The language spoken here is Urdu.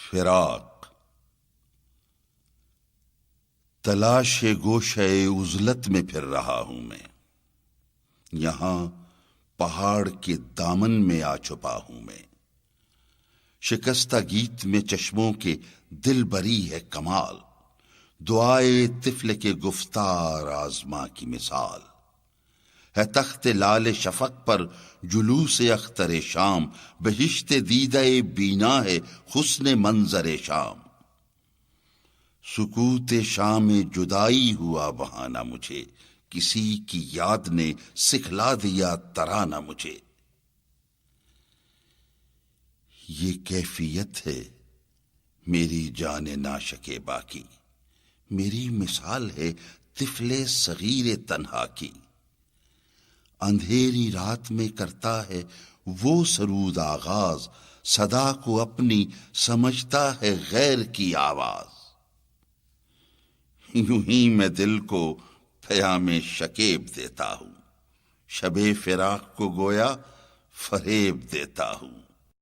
فراق تلاش گوشے عزلت میں پھر رہا ہوں میں، یہاں پہاڑ کے دامن میں آ چھپا ہوں میں، شکستہ گیت میں چشموں کے دل بری ہے کمال، دعائے طفل کے گفتار آزما کی مثال ہے، تخت لال شفق پر جلوس اختر شام، بہشت دیدہ بینا ہے حسن منظر شام، سکوت شام جدائی ہوا بہانہ مجھے، کسی کی یاد نے سکھلا دیا ترانہ مجھے، یہ کیفیت ہے میری جان ناشکے باقی، میری مثال ہے طفل صغیر تنہا کی، اندھیری رات میں کرتا ہے وہ سرود آغاز، صدا کو اپنی سمجھتا ہے غیر کی آواز، یوں ہی میں دل کو پیام شکیب دیتا ہوں، شب فراق کو گویا فریب دیتا ہوں۔